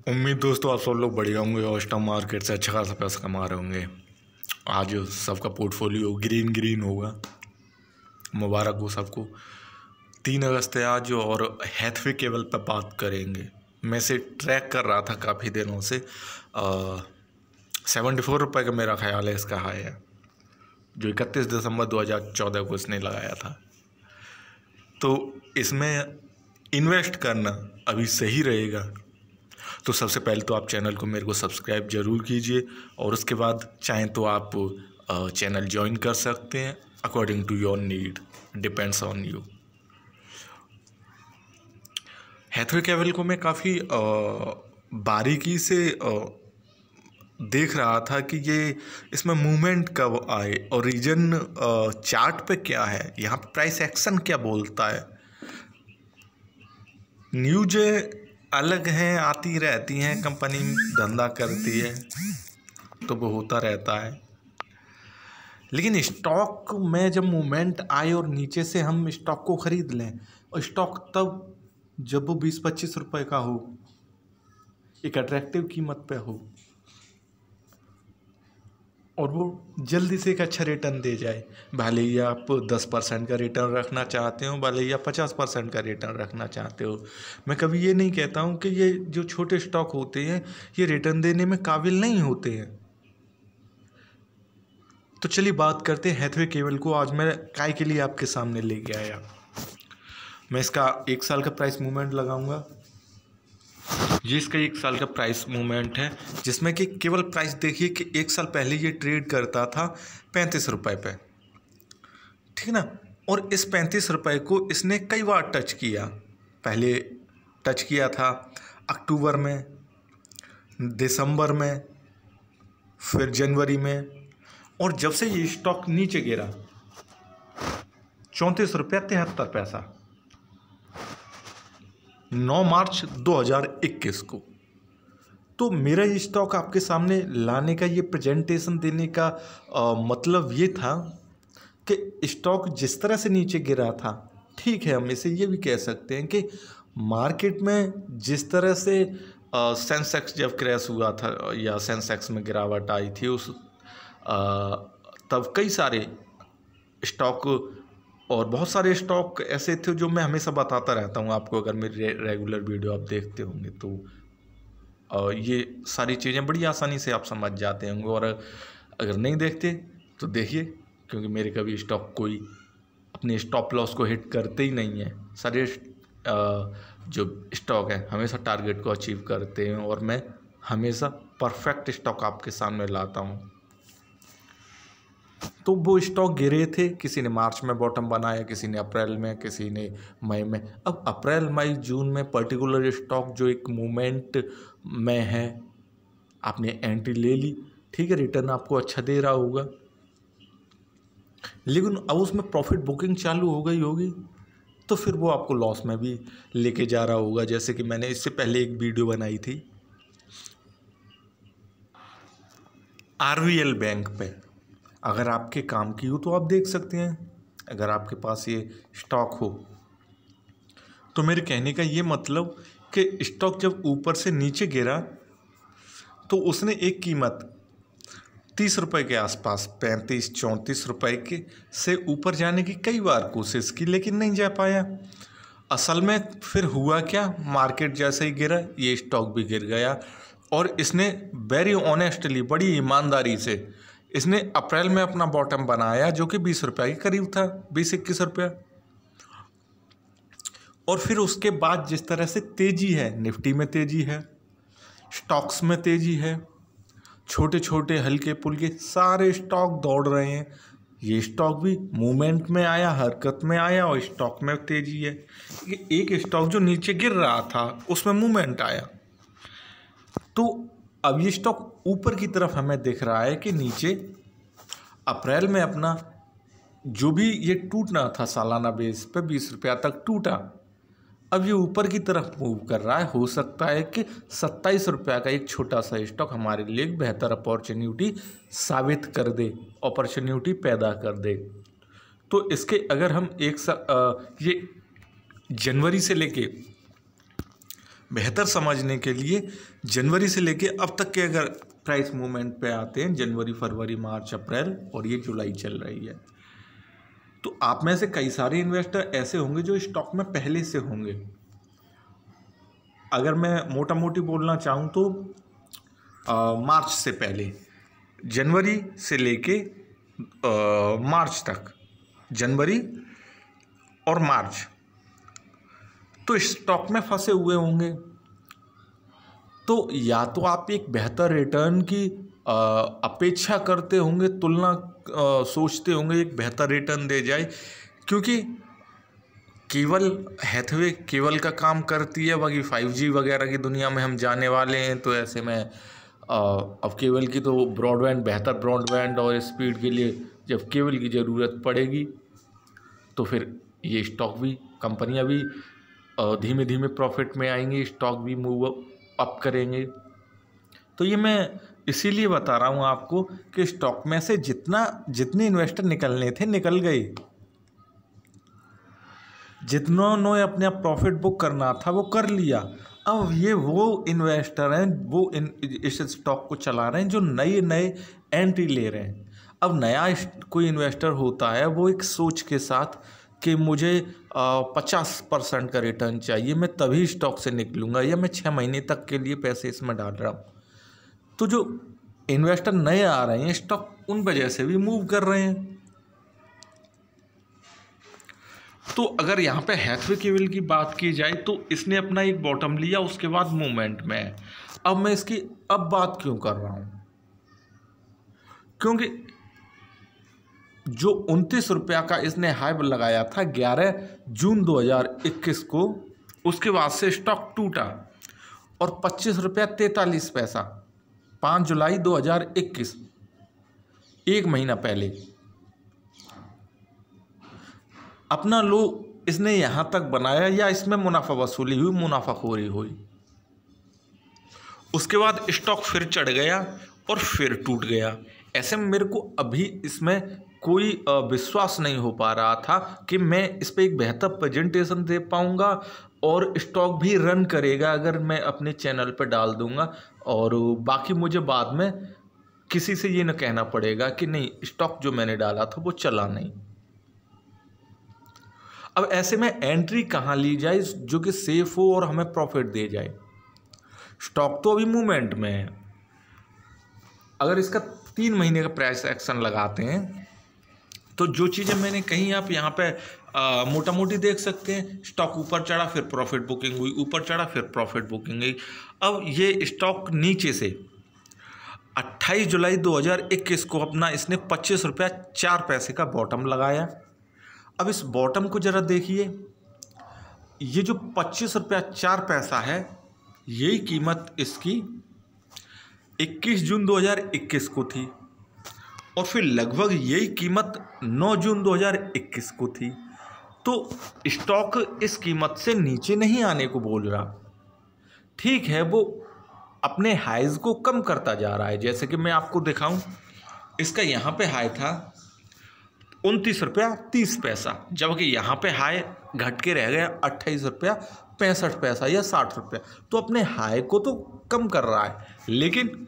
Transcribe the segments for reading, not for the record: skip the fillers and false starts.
उम्मीद दोस्तों आप सब लोग बढ़िया होंगे और स्टॉक मार्केट से अच्छा खासा पैसा कमा रहे होंगे। आज सबका पोर्टफोलियो ग्रीन ग्रीन होगा। मुबारक हो सबको। 3 अगस्त है आज और हैथवे केबल पर बात करेंगे। मैं इसे ट्रैक कर रहा था काफ़ी दिनों से। 74 रुपये का मेरा ख्याल है इसका हाई है, जो 31 दिसंबर 2014 को इसने लगाया था। तो इसमें इन्वेस्ट करना अभी सही रहेगा। तो सबसे पहले तो आप चैनल को मेरे को सब्सक्राइब ज़रूर कीजिए और उसके बाद चाहें तो आप चैनल ज्वाइन कर सकते हैं according to your need, depends on you. Hathway cable को मैं काफ़ी बारीकी से देख रहा था कि ये इसमें मूवमेंट कब आए और रीजन चार्ट पे क्या है, यहाँ पे प्राइस एक्शन क्या बोलता है। न्यूज़ें अलग हैं, आती रहती हैं, कंपनी धंधा करती है तो वो होता रहता है। लेकिन स्टॉक में जब मूवमेंट आए और नीचे से हम स्टॉक को ख़रीद लें, और स्टॉक तब जब वो 20-25 रुपए का हो, एक अट्रैक्टिव कीमत पे हो और वो जल्दी से एक अच्छा रिटर्न दे जाए। भले ही आप 10% का रिटर्न रखना चाहते हो, भले ही आप 50% का रिटर्न रखना चाहते हो। मैं कभी ये नहीं कहता हूँ कि ये जो छोटे स्टॉक होते हैं ये रिटर्न देने में काबिल नहीं होते हैं। तो चलिए बात करते हैं हैथवे केबल को। आज मैं काय के लिए आपके सामने लेके आया। मैं इसका 1 साल का प्राइस मूवमेंट लगाऊंगा। ये इसका 1 साल का प्राइस मूवमेंट है, जिसमें कि केवल प्राइस देखिए कि 1 साल पहले ये ट्रेड करता था 35 रुपये पे, ठीक ना। और इस 35 रुपये को इसने कई बार टच किया। पहले टच किया था अक्टूबर में, दिसंबर में, फिर जनवरी में, और जब से ये स्टॉक नीचे गिरा 34 रुपया 73 पैसा 9 मार्च 2021 को। तो मेरा ये स्टॉक आपके सामने लाने का, ये प्रेजेंटेशन देने का मतलब ये था कि स्टॉक जिस तरह से नीचे गिरा था, ठीक है, हम इसे ये भी कह सकते हैं कि मार्केट में जिस तरह से सेंसेक्स जब क्रैश हुआ था या सेंसेक्स में गिरावट आई थी उस तब कई सारे स्टॉक और बहुत सारे स्टॉक ऐसे थे जो मैं हमेशा बताता रहता हूँ आपको। अगर मेरी रेगुलर वीडियो आप देखते होंगे तो ये सारी चीज़ें बड़ी आसानी से आप समझ जाते होंगे, और अगर नहीं देखते तो देखिए, क्योंकि मेरे कभी स्टॉक कोई अपने स्टॉप लॉस को हिट करते ही नहीं है। सारे जो स्टॉक है हमेशा टारगेट को अचीव करते हैं और मैं हमेशा परफेक्ट स्टॉक आपके सामने लाता हूँ। तो वो स्टॉक गिरे थे, किसी ने मार्च में बॉटम बनाया, किसी ने अप्रैल में, किसी ने मई में। अब अप्रैल मई जून में पर्टिकुलर स्टॉक जो एक मूवमेंट में है, आपने एंट्री ले ली, ठीक है, रिटर्न आपको अच्छा दे रहा होगा, लेकिन अब उसमें प्रॉफिट बुकिंग चालू हो गई होगी तो फिर वो आपको लॉस में भी लेके जा रहा होगा। जैसे कि मैंने इससे पहले एक वीडियो बनाई थी RVL बैंक पे, अगर आपके काम की हो तो आप देख सकते हैं, अगर आपके पास ये स्टॉक हो तो। मेरे कहने का ये मतलब कि स्टॉक जब ऊपर से नीचे गिरा तो उसने एक कीमत 30 रुपये के आसपास, 35-34 रुपये के से ऊपर जाने की कई बार कोशिश की, लेकिन नहीं जा पाया। असल में फिर हुआ क्या, मार्केट जैसे ही गिरा ये स्टॉक भी गिर गया और इसने वेरी ऑनेस्टली, बड़ी ईमानदारी से इसने अप्रैल में अपना बॉटम बनाया जो कि 20 रुपये के करीब था, 20-21 रुपया। और फिर उसके बाद जिस तरह से तेज़ी है, निफ्टी में तेज़ी है, स्टॉक्स में तेज़ी है, छोटे छोटे हल्के पुल्के सारे स्टॉक दौड़ रहे हैं। ये स्टॉक भी मूवमेंट में आया, हरकत में आया और स्टॉक में तेज़ी है। एक स्टॉक जो नीचे गिर रहा था उसमें मूवमेंट आया। तो अब ये स्टॉक ऊपर की तरफ हमें दिख रहा है कि नीचे अप्रैल में अपना जो भी ये टूटना था सालाना बेस पे 20 रुपया तक टूटा, अब ये ऊपर की तरफ मूव कर रहा है। हो सकता है कि 27 रुपया का एक छोटा सा स्टॉक हमारे लिए एक बेहतर अपॉर्चुनिटी साबित कर दे, अपॉर्चुनिटी पैदा कर दे। तो इसके अगर हम ये जनवरी से लेके बेहतर समझने के लिए जनवरी से लेके अब तक के अगर प्राइस मूवमेंट पे आते हैं, जनवरी, फरवरी, मार्च, अप्रैल और ये जुलाई चल रही है, तो आप में से कई सारे इन्वेस्टर ऐसे होंगे जो स्टॉक में पहले से होंगे। अगर मैं मोटा मोटी बोलना चाहूँ तो मार्च से पहले, जनवरी से लेके मार्च तक, जनवरी और मार्च तो स्टॉक में फंसे हुए होंगे। तो या तो आप एक बेहतर रिटर्न की अपेक्षा करते होंगे, तुलना सोचते होंगे एक बेहतर रिटर्न दे जाए, क्योंकि केवल हैथवे केवल का काम करती है, बाकी 5G वगैरह की दुनिया में हम जाने वाले हैं। तो ऐसे में अब केबल की तो ब्रॉडबैंड, बेहतर ब्रॉडबैंड और स्पीड के लिए जब केबल की ज़रूरत पड़ेगी तो फिर ये स्टॉक भी, कंपनियां भी धीमे धीमे प्रॉफिट में आएंगी, स्टॉक भी मूव अप करेंगे। तो ये मैं इसीलिए बता रहा हूँ आपको कि स्टॉक में से जितने इन्वेस्टर निकलने थे निकल गए, जितनों अपने आप प्रॉफिट बुक करना था वो कर लिया। अब ये वो इन्वेस्टर हैं, वो इस स्टॉक को चला रहे हैं जो नए एंट्री ले रहे हैं। अब नया कोई इन्वेस्टर होता है वो एक सोच के साथ कि मुझे 50% का रिटर्न चाहिए, मैं तभी स्टॉक से निकलूँगा, या मैं 6 महीने तक के लिए पैसे इसमें डाल रहा हूँ। तो जो इन्वेस्टर नए आ रहे हैं, स्टॉक उन वजह से भी मूव कर रहे हैं। तो अगर यहाँ पे हैथवे केबल की बात की जाए तो इसने अपना एक बॉटम लिया, उसके बाद मूवमेंट में है। अब मैं इसकी बात क्यों कर रहा हूँ, क्योंकि जो 29 रुपया का इसने हाई लगाया था 11 जून 2021 को, उसके बाद से स्टॉक टूटा और 25 रुपया 43 पैसा 5 जुलाई 2021, एक महीना पहले अपना लो इसने यहाँ तक बनाया, या इसमें मुनाफा वसूली हुई, मुनाफाखोरी हुई। उसके बाद स्टॉक फिर चढ़ गया और फिर टूट गया। ऐसे में मेरे को अभी इसमें कोई विश्वास नहीं हो पा रहा था कि मैं इस पर एक बेहतर प्रेजेंटेशन दे पाऊँगा और स्टॉक भी रन करेगा अगर मैं अपने चैनल पर डाल दूँगा, और बाकी मुझे बाद में किसी से ये न कहना पड़ेगा कि नहीं स्टॉक जो मैंने डाला था वो चला नहीं। अब ऐसे में एंट्री कहाँ ली जाए जो कि सेफ हो और हमें प्रॉफिट दे जाए। स्टॉक तो अभी मूवमेंट में है। अगर इसका 3 महीने का प्राइस एक्शन लगाते हैं तो जो चीज़ें मैंने कही आप यहाँ पे मोटा मोटी देख सकते हैं। स्टॉक ऊपर चढ़ा, फिर प्रॉफिट बुकिंग हुई, ऊपर चढ़ा, फिर प्रॉफिट बुकिंग हुई। अब ये स्टॉक नीचे से 28 जुलाई 2021 को अपना इसने 25 रुपया 4 पैसे का बॉटम लगाया। अब इस बॉटम को ज़रा देखिए, ये जो 25 रुपया 4 पैसा है, यही कीमत इसकी 21 जून 2021 को थी, और फिर लगभग यही कीमत 9 जून 2021 को थी। तो स्टॉक इस कीमत से नीचे नहीं आने को बोल रहा। ठीक है, वो अपने हाइज को कम करता जा रहा है। जैसे कि मैं आपको दिखाऊं, इसका यहाँ पे हाई था 29 रुपया 30 पैसा, जबकि यहाँ पे हाई घट के रह गया 28 रुपया 65 पैसा या 60 रुपया। तो अपने हाई को तो कम कर रहा है, लेकिन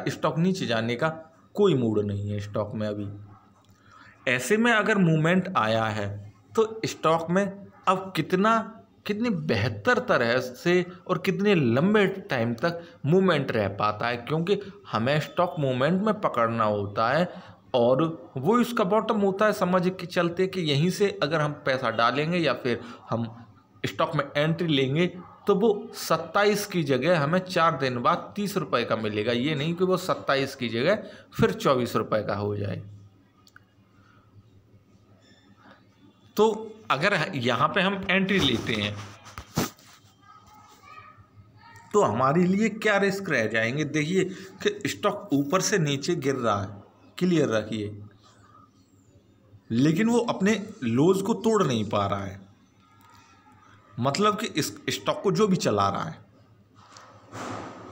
स्टॉक नीचे जाने का कोई मूड नहीं है स्टॉक में अभी। ऐसे में अगर मूवमेंट आया है तो स्टॉक में अब कितनी बेहतर तरह से और कितने लंबे टाइम तक मूवमेंट रह पाता है, क्योंकि हमें स्टॉक मूवमेंट में पकड़ना होता है और वो इसका बॉटम होता है। समझ के चलते कि यहीं से अगर हम पैसा डालेंगे या फिर हम स्टॉक में एंट्री लेंगे तो वो 27 की जगह हमें 4 दिन बाद 30 रुपये का मिलेगा। ये नहीं कि वो 27 की जगह फिर 24 रुपये का हो जाए। तो अगर यहाँ पे हम एंट्री लेते हैं तो हमारे लिए क्या रिस्क रह जाएंगे। देखिए कि स्टॉक ऊपर से नीचे गिर रहा है, क्लियर रखिए, लेकिन वो अपने लोज को तोड़ नहीं पा रहा है। मतलब कि इस स्टॉक को जो भी चला रहा है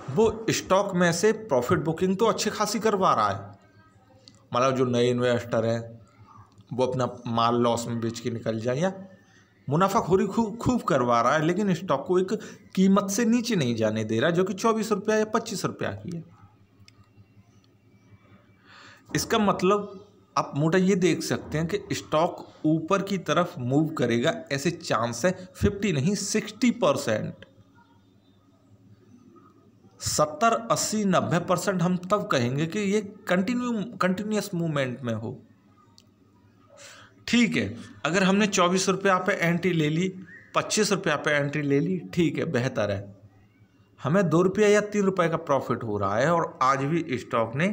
वो स्टॉक में से प्रॉफिट बुकिंग तो अच्छी खासी करवा रहा है। मतलब जो नए इन्वेस्टर हैं वो अपना माल लॉस में बेच के निकल जाए, या मुनाफाखोरी खूब करवा रहा है, लेकिन स्टॉक को एक कीमत से नीचे नहीं जाने दे रहा, जो कि 24 रुपया या 25 रुपया की है। इसका मतलब आप मोटा ये देख सकते हैं कि स्टॉक ऊपर की तरफ मूव करेगा, ऐसे चांस है 50 नहीं 60%। 70, 80, 90% हम तब कहेंगे कि ये कंटिन्यूस मूवमेंट में हो। ठीक है, अगर हमने 24 रुपया पे एंट्री ले ली, 25 रुपया पे एंट्री ले ली, ठीक है, बेहतर है। हमें 2 रुपया या 3 रुपये का प्रॉफिट हो रहा है और आज भी स्टॉक ने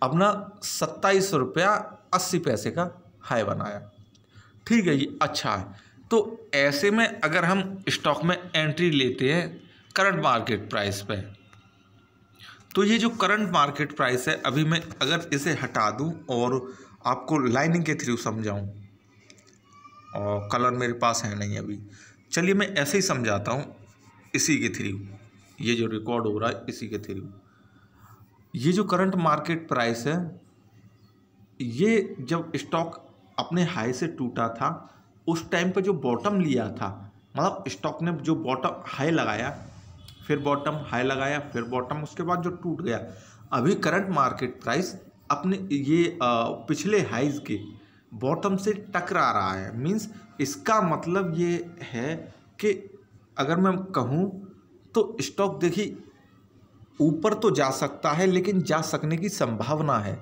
अपना 27 रुपया 80 पैसे का हाई बनाया। ठीक है, ये अच्छा है। तो ऐसे में अगर हम स्टॉक में एंट्री लेते हैं करंट मार्केट प्राइस पे, तो ये जो करंट मार्केट प्राइस है, अभी मैं अगर इसे हटा दूं और आपको लाइनिंग के थ्रू समझाऊं, और कलर मेरे पास है नहीं अभी, चलिए मैं ऐसे ही समझाता हूं इसी के थ्रू, ये जो रिकॉर्ड हो रहा है इसी के थ्रू। ये जो करंट मार्केट प्राइस है, ये जब स्टॉक अपने हाई से टूटा था, उस टाइम पे जो बॉटम लिया था, मतलब स्टॉक ने जो बॉटम हाई लगाया, फिर बॉटम हाई लगाया, फिर बॉटम, उसके बाद जो टूट गया, अभी करंट मार्केट प्राइस अपने ये पिछले हाइज के बॉटम से टकरा रहा है। मींस इसका मतलब ये है कि अगर मैं कहूँ तो स्टॉक देखिए ऊपर तो जा सकता है, लेकिन जा सकने की संभावना है।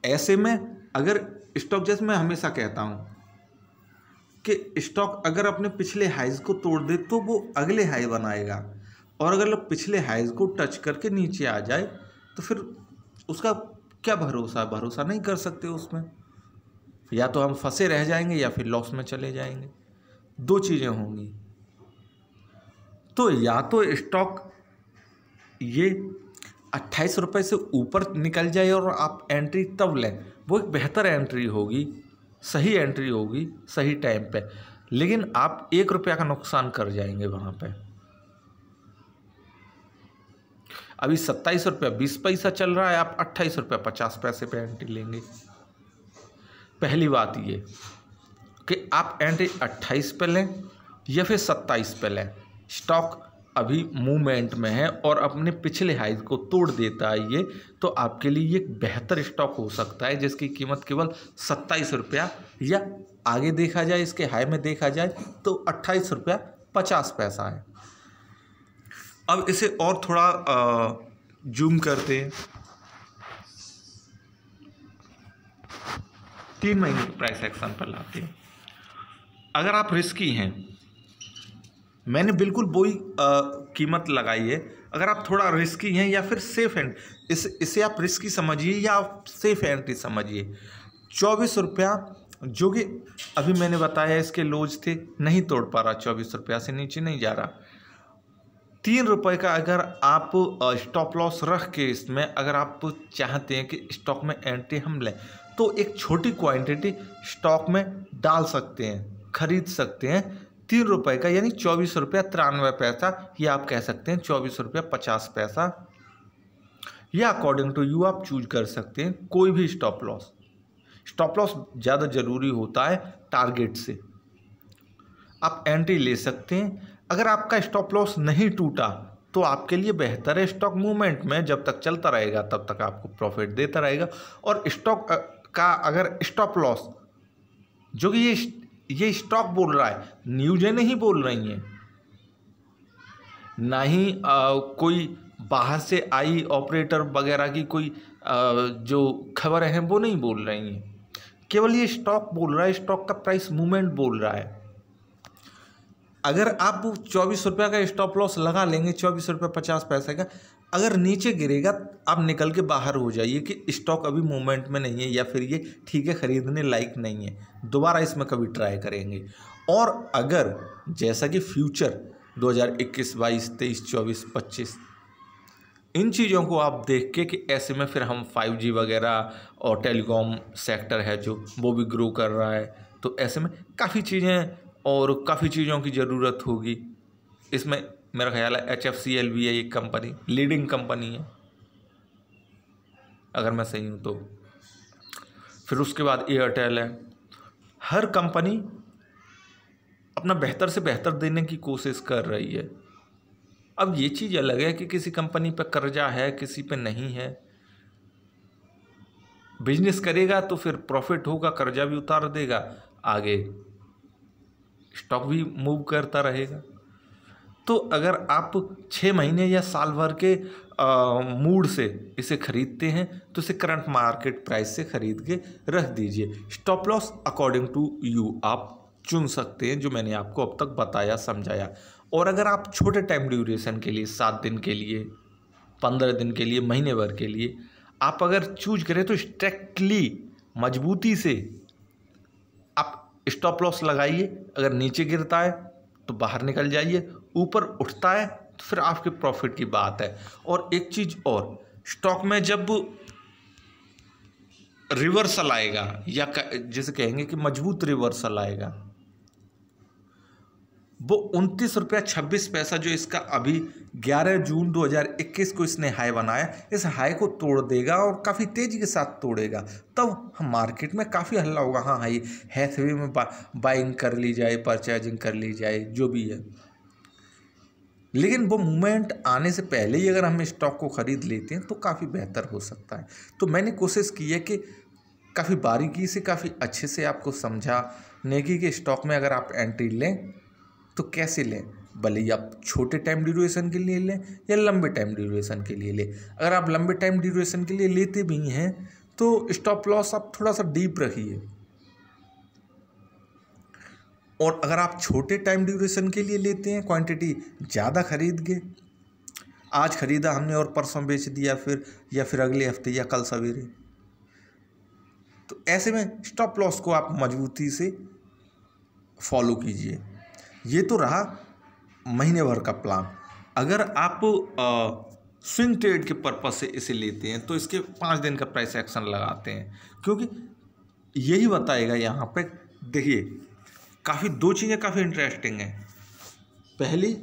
ऐसे में अगर स्टॉक, जैसे मैं हमेशा कहता हूं कि स्टॉक अगर अपने पिछले हाइज को तोड़ दे तो वो अगले हाई बनाएगा, और अगर पिछले हाइज को टच करके नीचे आ जाए तो फिर उसका क्या भरोसा, भरोसा नहीं कर सकते उसमें, या तो हम फंसे रह जाएंगे या फिर लॉस में चले जाएंगे, दो चीज़ें होंगी। तो या तो स्टॉक ये 28 रुपये से ऊपर निकल जाए और आप एंट्री तब लें, वो एक बेहतर एंट्री होगी, सही एंट्री होगी सही टाइम पे, लेकिन आप 1 रुपया का नुकसान कर जाएंगे वहाँ पे। अभी 27 रुपया 20 पैसा चल रहा है, आप 28 रुपया 50 पैसे पे एंट्री लेंगे। पहली बात ये कि आप एंट्री 28 पे लें या फिर 27 पे लें, स्टॉक अभी मूवमेंट में है और अपने पिछले हाइज को तोड़ देता है ये, तो आपके लिए ये बेहतर स्टॉक हो सकता है जिसकी कीमत केवल 27 रुपया, या आगे देखा जाए इसके हाई में देखा जाए तो 28 रुपया 50 पैसा है। अब इसे और थोड़ा जूम करते हैं, 3 महीने की प्राइस एक्शन पर लाते हैं। अगर आप रिस्की हैं, मैंने बिल्कुल वही कीमत लगाई है, अगर आप थोड़ा रिस्की हैं या फिर सेफ एंड, इसे आप रिस्की समझिए या आप सेफ एंट्री समझिए। 24 रुपया जो कि अभी मैंने बताया इसके लोज थे, नहीं तोड़ पा रहा, 24 रुपया से नीचे नहीं जा रहा। 3 रुपये का अगर आप स्टॉप लॉस रख के इसमें अगर आप चाहते हैं कि स्टॉक में एंट्री हम लें, तो एक छोटी क्वांटिटी स्टॉक में डाल सकते हैं, खरीद सकते हैं 3 रुपये का, यानी 24 रुपया 93 पैसा, या आप कह सकते हैं 24 रुपया 50 पैसा, या अकॉर्डिंग टू यू आप चूज कर सकते हैं कोई भी स्टॉप लॉस। स्टॉप लॉस ज़्यादा ज़रूरी होता है टारगेट से, आप एंट्री ले सकते हैं। अगर आपका स्टॉप लॉस नहीं टूटा तो आपके लिए बेहतर है स्टॉक मूवमेंट में जब तक चलता रहेगा तब तक आपको प्रॉफिट देता रहेगा। और स्टॉक का अगर स्टॉप लॉस, जो कि ये स्टॉक बोल रहा है, न्यूज़ें नहीं बोल रही हैं, ना ही कोई बाहर से आई ऑपरेटर वगैरह की कोई जो खबरें हैं वो नहीं बोल रही हैं, केवल ये स्टॉक बोल रहा है, स्टॉक का प्राइस मूवमेंट बोल रहा है। अगर आप 24 रुपये का स्टॉप लॉस लगा लेंगे, 24 रुपये 50 पैसे का, अगर नीचे गिरेगा आप निकल के बाहर हो जाइए कि स्टॉक अभी मूवमेंट में नहीं है, या फिर ये ठीक है खरीदने लायक नहीं है, दोबारा इसमें कभी ट्राई करेंगे। और अगर जैसा कि फ्यूचर 2021, 22, 23, 24, 25 इन चीज़ों को आप देख के कि ऐसे में फिर हम 5G वगैरह और टेलीकॉम सेक्टर है जो वो भी ग्रो कर रहा है, तो ऐसे में काफ़ी चीज़ें और काफ़ी चीज़ों की ज़रूरत होगी। इसमें मेरा ख्याल है HFCL भी है एक कंपनी, लीडिंग कंपनी है अगर मैं सही हूँ तो। फिर उसके बाद एयरटेल है, हर कंपनी अपना बेहतर से बेहतर देने की कोशिश कर रही है। अब ये चीज़ अलग है कि किसी कंपनी पे कर्जा है, किसी पे नहीं है। बिजनेस करेगा तो फिर प्रॉफिट होगा, कर्जा भी उतार देगा, आगे स्टॉक भी मूव करता रहेगा। तो अगर आप 6 महीने या साल भर के मूड से इसे खरीदते हैं तो इसे करंट मार्केट प्राइस से खरीद के रख दीजिए। Stop loss according to you आप चुन सकते हैं, जो मैंने आपको अब तक बताया समझाया। और अगर आप छोटे टाइम ड्यूरेशन के लिए 7 दिन के लिए, 15 दिन के लिए, महीने भर के लिए आप अगर चूज करें तो स्ट्रिक्टली मजबूती से आप स्टॉप लॉस लगाइए। अगर नीचे गिरता है तो बाहर निकल जाइए, ऊपर उठता है तो फिर आपके प्रॉफिट की बात है। और एक चीज़ और, स्टॉक में जब रिवर्सल आएगा या जिसे कहेंगे कि मजबूत रिवर्सल आएगा, वो 29.26 रुपया जो इसका अभी 11 जून 2021 को इसने हाई बनाया, इस हाई को तोड़ देगा और काफ़ी तेज़ी के साथ तोड़ेगा। तब हम मार्केट में काफ़ी हल्ला होगा। हाँ हाई हैथवे में बाइंग कर ली जाए, परचेजिंग कर ली जाए, जो भी है। लेकिन वो मूवमेंट आने से पहले ही अगर हम स्टॉक को ख़रीद लेते हैं तो काफ़ी बेहतर हो सकता है। तो मैंने कोशिश की है कि काफ़ी बारीकी से, काफ़ी अच्छे से आपको समझाने की कि स्टॉक में अगर आप एंट्री लें तो कैसे लें, भले ही आप छोटे टाइम ड्यूरेशन के लिए लें या लंबे टाइम ड्यूरेशन के लिए लें। अगर आप लंबे टाइम ड्यूरेशन के लिए लेते भी हैं तो स्टॉप लॉस आप थोड़ा सा डीप रखिए। और अगर आप छोटे टाइम ड्यूरेशन के लिए लेते हैं, क्वांटिटी ज़्यादा खरीद के, आज ख़रीदा हमने और परसों बेच दिया फिर, या फिर अगले हफ्ते या कल सवेरे, तो ऐसे में स्टॉप लॉस को आप मजबूती से फॉलो कीजिए। ये तो रहा महीने भर का प्लान। अगर आप स्विंग ट्रेड के पर्पज से इसे लेते हैं तो इसके 5 दिन का प्राइस एक्शन लगाते हैं, क्योंकि यही बताएगा यहाँ पे। देखिए, काफ़ी 2 चीज़ें काफ़ी इंटरेस्टिंग हैं। पहली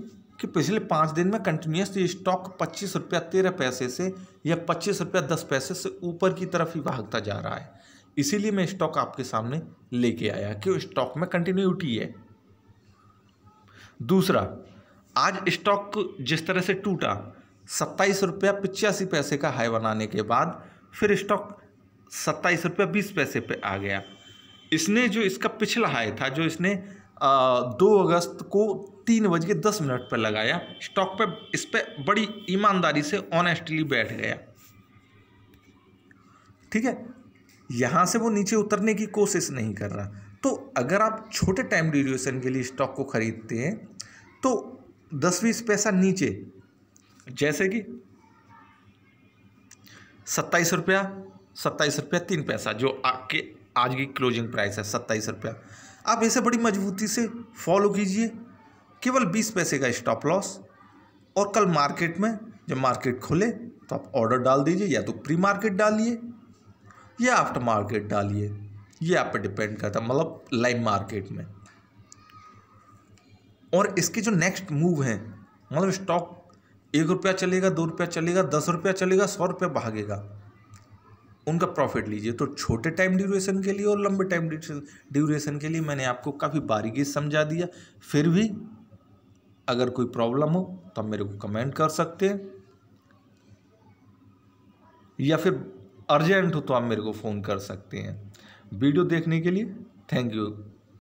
कि पिछले 5 दिन में कंटिन्यूस ये स्टॉक 25 रुपया 13 पैसे से या 25 रुपया 10 पैसे से ऊपर की तरफ ही भागता जा रहा है। इसीलिए मैं स्टॉक आपके सामने लेके आया कि स्टॉक में कंटिन्यूटी है। दूसरा, आज स्टॉक जिस तरह से टूटा 27 रुपया 85 पैसे का हाई बनाने के बाद, फिर स्टॉक 27 रुपया 20 पैसे पे आ गया। इसने जो इसका पिछला हाई था, जो इसने 2 अगस्त को 3:10 पर लगाया, स्टॉक पे इस पर बड़ी ईमानदारी से ऑनेस्टली बैठ गया। ठीक है, यहाँ से वो नीचे उतरने की कोशिश नहीं कर रहा। तो अगर आप छोटे टाइम ड्यूरेशन के लिए स्टॉक को खरीदते हैं तो 10-20 पैसा नीचे, जैसे कि 27 रुपया 3 पैसा जो आपके आज की क्लोजिंग प्राइस है 27 रुपया, आप इसे बड़ी मजबूती से फॉलो कीजिए। केवल 20 पैसे का स्टॉप लॉस, और कल मार्केट में जब मार्केट खुले तो आप ऑर्डर डाल दीजिए, या तो प्री मार्केट डालिए या आफ्टर मार्केट डालिए, ये आप पे डिपेंड करता है, मतलब लाइव मार्केट में। और इसके जो नेक्स्ट मूव हैं, मतलब स्टॉक 1 रुपया चलेगा, 2 रुपया चलेगा, 10 रुपया चलेगा, 100 रुपया भागेगा, उनका प्रॉफिट लीजिए। तो छोटे टाइम ड्यूरेशन के लिए और लंबे टाइम ड्यूरेशन के लिए मैंने आपको काफ़ी बारीकी से समझा दिया। फिर भी अगर कोई प्रॉब्लम हो तो आप मेरे को कमेंट कर सकते हैं, या फिर अर्जेंट हो तो आप मेरे को फ़ोन कर सकते हैं। वीडियो देखने के लिए थैंक यू।